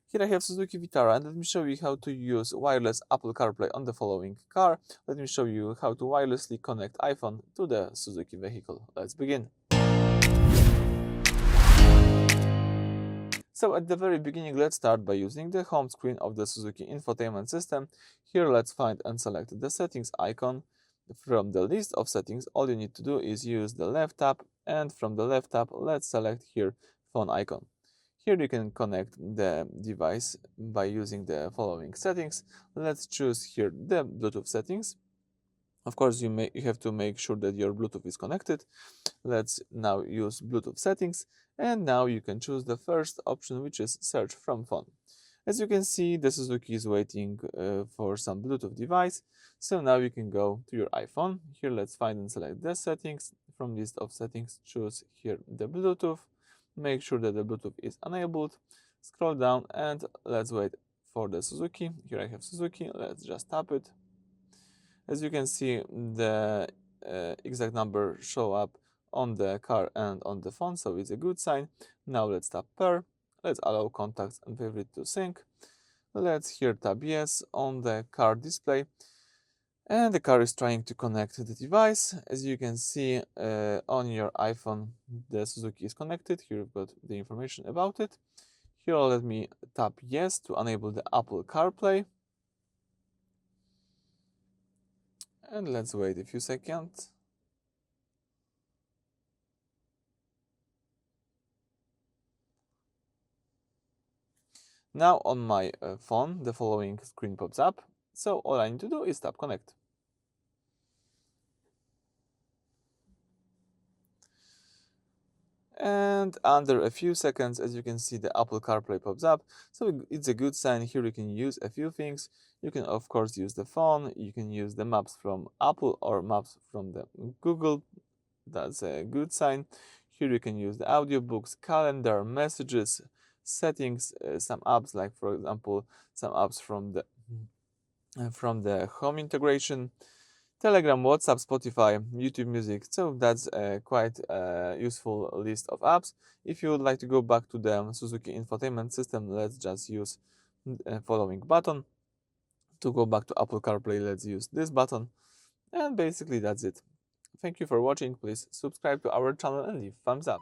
Here I have Suzuki Vitara, and let me show you how to use wireless Apple CarPlay on the following car. Let me show you how to wirelessly connect iPhone to the Suzuki vehicle. Let's begin. So at the very beginning, let's start by using the home screen of the Suzuki infotainment system. Here let's find and select the settings icon. From the list of settings, all you need to do is use the left tab, and from the left tab, let's select here phone icon. Here you can connect the device by using the following settings. Let's choose here the Bluetooth settings. Of course, you have to make sure that your Bluetooth is connected. Let's now use Bluetooth settings, and now you can choose the first option, which is search from phone. As you can see, the Suzuki is waiting for some Bluetooth device, so now you can go to your iPhone. Here let's find and select the settings. From list of settings, choose here the Bluetooth. Make sure that the Bluetooth is enabled. Scroll down and let's wait for the Suzuki. Here I have Suzuki, let's just tap it. As you can see, the exact number show up on the car and on the phone, so it's a good sign. Now let's tap pair. Let's allow contacts and favorite to sync. Let's here tap yes on the car display. And the car is trying to connect to the device. As you can see on your iPhone, the Suzuki is connected. Here you've got the information about it. Here let me tap yes to enable the Apple CarPlay. And let's wait a few seconds. Now on my phone, the following screen pops up. So all I need to do is tap connect. And under a few seconds, as you can see, the Apple CarPlay pops up. So it's a good sign. Here you can use a few things. You can, of course, use the phone. You can use the maps from Apple or maps from the Google. That's a good sign. Here you can use the audiobooks, calendar, messages, settings, some apps like, for example, some apps from the home integration. Telegram, WhatsApp, Spotify, YouTube Music. So that's a quite useful list of apps. If you would like to go back to the Suzuki infotainment system, let's just use the following button. To go back to Apple CarPlay, let's use this button. And basically that's it. Thank you for watching. Please subscribe to our channel and leave thumbs up.